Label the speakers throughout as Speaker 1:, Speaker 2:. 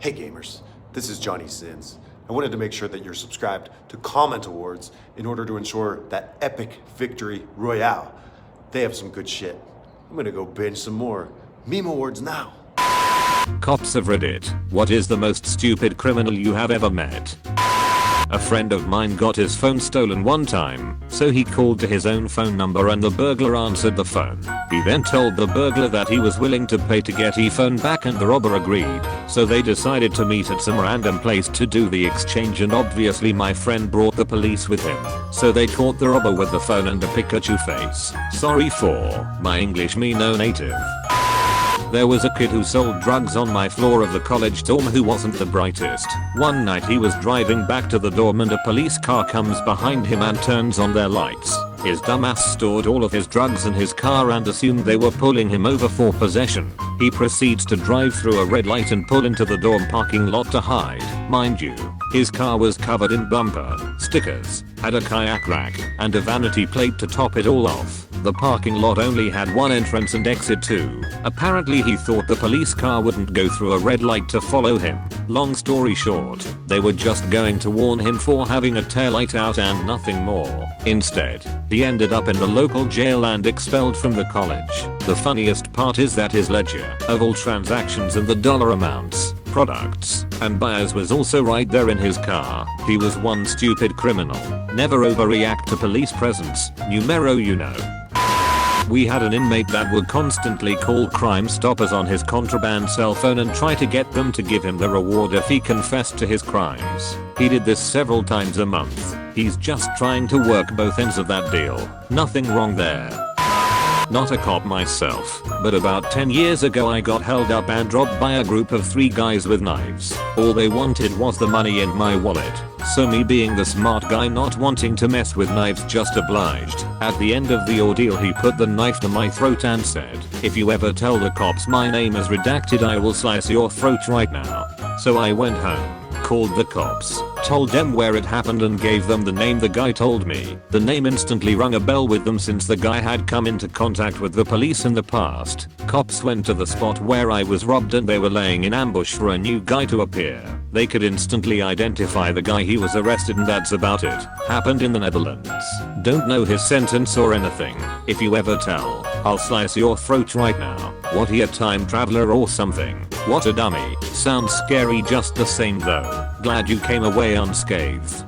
Speaker 1: Hey gamers, this is Johnny Sins. I wanted to make sure that you're subscribed to Comment Awards in order to ensure that epic victory royale. They have some good shit. I'm gonna go binge some more meme awards now.
Speaker 2: Cops of Reddit, what is the most stupid criminal you have ever met? A friend of mine got his phone stolen one time, so he called to his own phone number and the burglar answered the phone. He then told the burglar that he was willing to pay to get his phone back and the robber agreed, so they decided to meet at some random place to do the exchange, and obviously my friend brought the police with him. So they caught the robber with the phone and a Pikachu face. Sorry for my English, me no native. There was a kid who sold drugs on my floor of the college dorm who wasn't the brightest. One night he was driving back to the dorm and a police car comes behind him and turns on their lights. His dumbass stored all of his drugs in his car and assumed they were pulling him over for possession. He proceeds to drive through a red light and pull into the dorm parking lot to hide. Mind you, his car was covered in bumper stickers, had a kayak rack, and a vanity plate to top it all off. The parking lot only had one entrance and exit too. Apparently he thought the police car wouldn't go through a red light to follow him. Long story short, they were just going to warn him for having a taillight out and nothing more. Instead, he ended up in the local jail and expelled from the college. The funniest part is that his ledger of all transactions and the dollar amounts, products, and buyers was also right there in his car. He was one stupid criminal. Never overreact to police presence, numero uno. We had an inmate that would constantly call Crime Stoppers on his contraband cell phone and try to get them to give him the reward if he confessed to his crimes. He did this several times a month. He's just trying to work both ends of that deal. Nothing wrong there. Not a cop myself, but about 10 years ago I got held up and robbed by a group of 3 guys with knives. All they wanted was the money in my wallet. So me being the smart guy not wanting to mess with knives just obliged. At the end of the ordeal he put the knife to my throat and said, "If you ever tell the cops my name is redacted I will slice your throat right now." So I went home, called the cops, told them where it happened and gave them the name the guy told me. The name instantly rung a bell with them since the guy had come into contact with the police in the past. Cops went to the spot where I was robbed and they were laying in ambush for a new guy to appear. They could instantly identify the guy he was arrested and that's about it. Happened in the Netherlands. Don't know his sentence or anything. If you ever tell, I'll slice your throat right now. What, he a time traveler or something? What a dummy. Sounds scary just the same though. Glad you came away unscathed.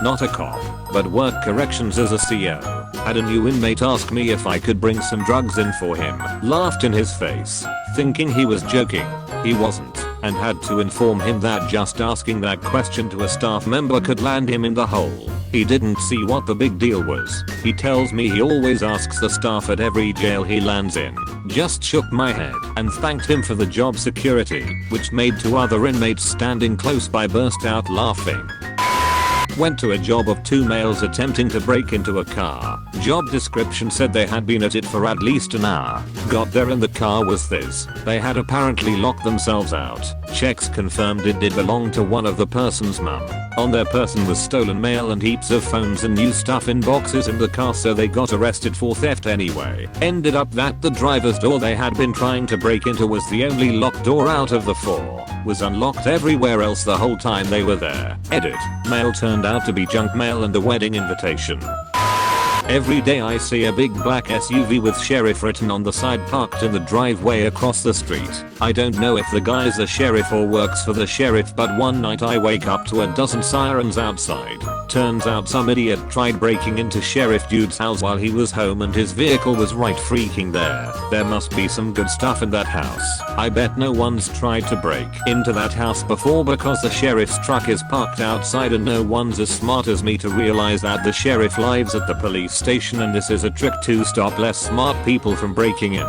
Speaker 2: Not a cop, but work corrections as a CO. Had a new inmate ask me if I could bring some drugs in for him. Laughed in his face, thinking he was joking. He wasn't, and had to inform him that just asking that question to a staff member could land him in the hole. He didn't see what the big deal was. He tells me he always asks the staff at every jail he lands in. Just shook my head and thanked him for the job security, which made 2 other inmates standing close by burst out laughing. Went to a job of 2 males attempting to break into a car. Job description said they had been at it for at least an hour. Got there and the car was this. They had apparently locked themselves out. Checks confirmed it did belong to one of the person's mum. On their person was stolen mail and heaps of phones and new stuff in boxes in the car, so they got arrested for theft anyway. Ended up that the driver's door they had been trying to break into was the only locked door out of the 4. Was unlocked everywhere else the whole time they were there. Edit. Mail turned out to be junk mail and a wedding invitation. Every day I see a big black SUV with sheriff written on the side parked in the driveway across the street. I don't know if the guy's a sheriff or works for the sheriff, but one night I wake up to a dozen sirens outside. Turns out some idiot tried breaking into Sheriff Dude's house while he was home and his vehicle was right freaking there. There must be some good stuff in that house. I bet no one's tried to break into that house before because the sheriff's truck is parked outside and no one's as smart as me to realize that the sheriff lives at the police station and this is a trick to stop less smart people from breaking in.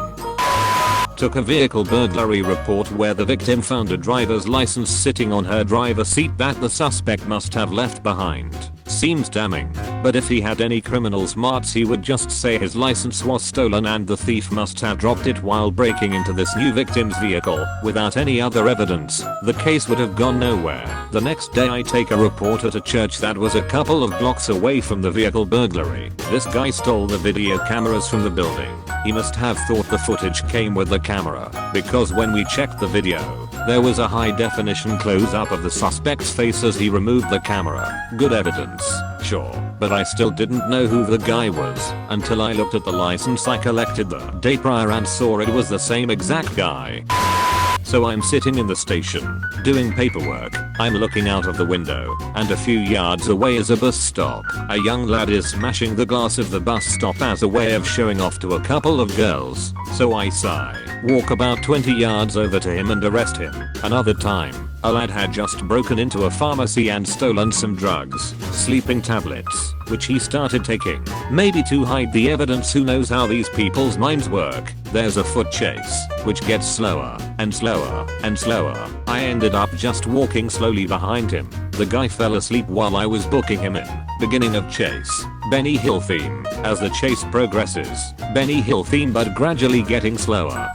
Speaker 2: Took a vehicle burglary report where the victim found a driver's license sitting on her driver's seat that the suspect must have left behind. Seems damning, but if he had any criminal smarts he would just say his license was stolen and the thief must have dropped it while breaking into this new victim's vehicle. Without any other evidence, the case would have gone nowhere. The next day I take a report at a church that was a couple of blocks away from the vehicle burglary. This guy stole the video cameras from the building. He must have thought the footage came with the camera. because when we checked the video, there was a high definition close-up of the suspect's face as he removed the camera. Good evidence, sure, but I still didn't know who the guy was until I looked at the license I collected the day prior and saw it was the same exact guy. So I'm sitting in the station, doing paperwork. I'm looking out of the window, and a few yards away is a bus stop. A young lad is smashing the glass of the bus stop as a way of showing off to a couple of girls. So I sigh, walk about 20 yards over to him and arrest him. Another time, a lad had just broken into a pharmacy and stolen some drugs, sleeping tablets, which he started taking. Maybe to hide the evidence, who knows how these people's minds work. There's a foot chase, which gets slower and slower and slower. I ended up just walking slowly behind him. The guy fell asleep while I was booking him in. Beginning of chase. Benny Hill theme. As the chase progresses, Benny Hill theme but gradually getting slower.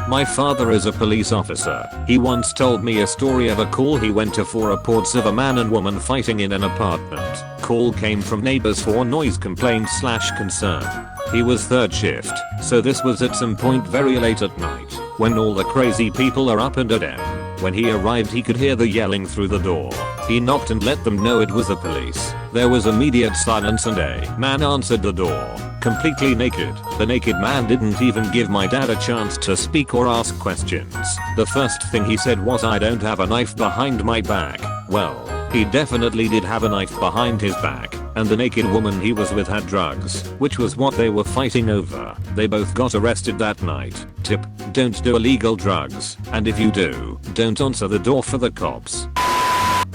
Speaker 2: My father is a police officer. He once told me a story of a call he went to for reports of a man and woman fighting in an apartment. Call came from neighbors for noise complaint/concern. He was third shift, so this was at some point very late at night, when all the crazy people are up and at him. When he arrived, he could hear the yelling through the door. He knocked and let them know it was the police. There was immediate silence and a man answered the door, completely naked. The naked man didn't even give my dad a chance to speak or ask questions. The first thing he said was, "I don't have a knife behind my back." Well, he definitely did have a knife behind his back, and the naked woman he was with had drugs, which was what they were fighting over. They both got arrested that night. Tip: don't do illegal drugs, and if you do, don't answer the door for the cops.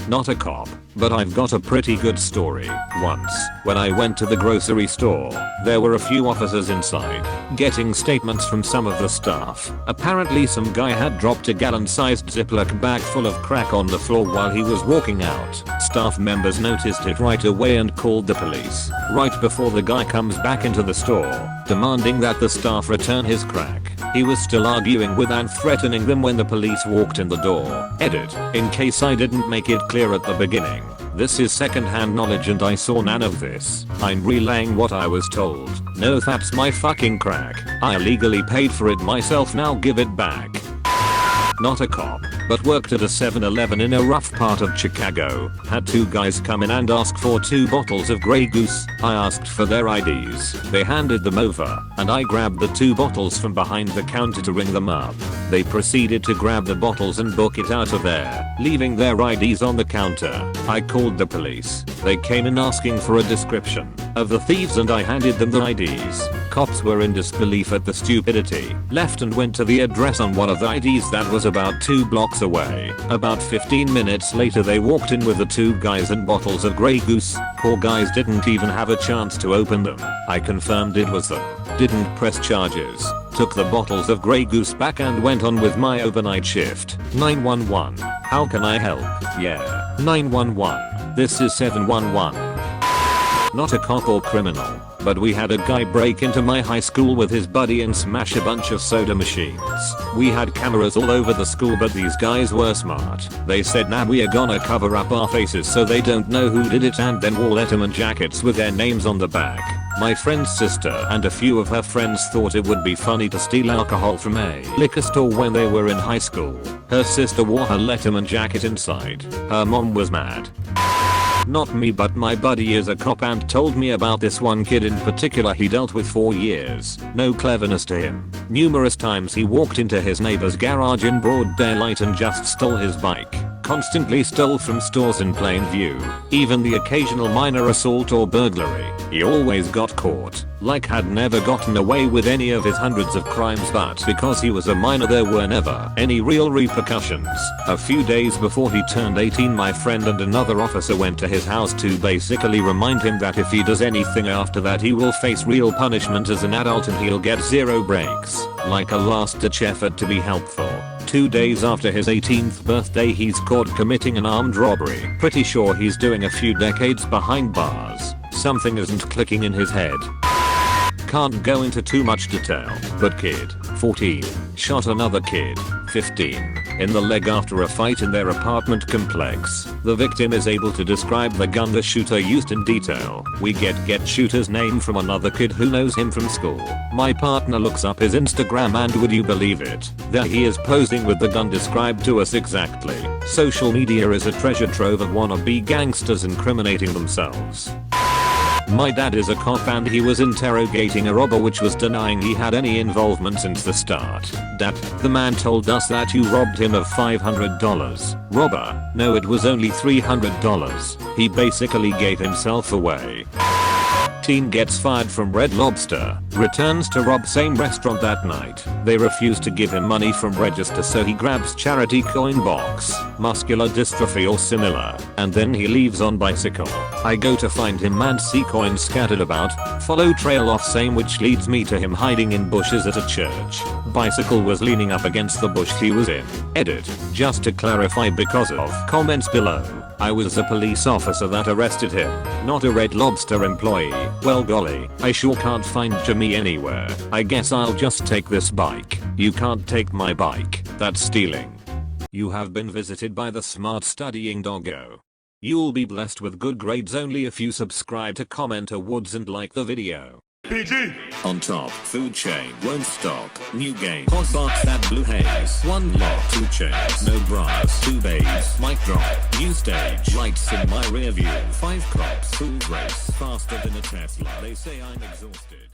Speaker 2: Not a cop, but I've got a pretty good story. Once, when I went to the grocery store, there were a few officers inside, getting statements from some of the staff. Apparently some guy had dropped a gallon-sized Ziploc bag full of crack on the floor while he was walking out. Staff members noticed it right away and called the police. Right before the guy comes back into the store, demanding that the staff return his crack. He was still arguing with and threatening them when the police walked in the door. Edit: in case I didn't make it clear at the beginning, this is second-hand knowledge and I saw none of this. I'm relaying what I was told. No, that's my fucking crack. I illegally paid for it myself, now give it back. Not a cop, but worked at a 7-Eleven in a rough part of Chicago. Had two guys come in and ask for 2 bottles of Grey Goose. I asked for their IDs. They handed them over, and I grabbed the 2 bottles from behind the counter to ring them up. They proceeded to grab the bottles and book it out of there, leaving their IDs on the counter. I called the police. They came in asking for a description of the thieves and I handed them the IDs. Cops were in disbelief at the stupidity, left and went to the address on one of the IDs that was about 2 blocks away. About 15 minutes later they walked in with the 2 guys and bottles of Grey Goose. Poor guys didn't even have a chance to open them. I confirmed it was them. Didn't press charges. Took the bottles of Grey Goose back and went on with my overnight shift. 911. How can I help? Yeah. 911. This is 711. Not a cop or criminal, but we had a guy break into my high school with his buddy and smash a bunch of soda machines. We had cameras all over the school, but these guys were smart. They said, nah, we are gonna cover up our faces so they don't know who did it, and then wore Letterman jackets with their names on the back. My friend's sister and a few of her friends thought it would be funny to steal alcohol from a liquor store when they were in high school. Her sister wore her Letterman jacket inside. Her mom was mad. Not me, but my buddy is a cop and told me about this one kid in particular he dealt with for years. No cleverness to him. Numerous times he walked into his neighbor's garage in broad daylight and just stole his bike. Constantly stole from stores in plain view. Even the occasional minor assault or burglary. He always got caught. Like had never gotten away with any of his hundreds of crimes, but because he was a minor there were never any real repercussions. A few days before he turned 18, my friend and another officer went to his house to basically remind him that if he does anything after that he will face real punishment as an adult and he'll get 0 breaks. Like a last-ditch effort to be helpful. 2 days after his 18th birthday he's caught committing an armed robbery. Pretty sure he's doing a few decades behind bars. Something isn't clicking in his head. Can't go into too much detail, but kid, 14, shot another kid, 15 in the leg after a fight in their apartment complex. The victim is able to describe the gun the shooter used in detail. We get shooter's name from another kid who knows him from school. My partner looks up his Instagram and would you believe it? There he is posing with the gun described to us exactly. Social media is a treasure trove of wannabe gangsters incriminating themselves. My dad is a cop and he was interrogating a robber which was denying he had any involvement since the start. Dad, the man told us that you robbed him of $500. Robber, no, it was only $300. He basically gave himself away. Teen gets fired from Red Lobster, returns to rob same restaurant that night. They refuse to give him money from register so he grabs charity coin box, muscular dystrophy or similar, and then he leaves on bicycle. I go to find him and see coins scattered about, follow trail off same which leads me to him hiding in bushes at a church. Bicycle was leaning up against the bush he was in. Edit, just to clarify because of comments below. I was a police officer that arrested him, not a Red Lobster employee. Well golly, I sure can't find Jimmy anywhere. I guess I'll just take this bike. You can't take my bike, that's stealing. You have been visited by the smart studying doggo. You'll be blessed with good grades only if you subscribe to Comment Awards and like the video.
Speaker 3: PG!
Speaker 2: On top, food chain, won't stop, new game, hot box that blue haze, 1 lock, 2 chains, no bras, 2 babes, mic drop, new stage, lights in my rear view, 5 cops, full race, faster than a Tesla, they say I'm exhausted.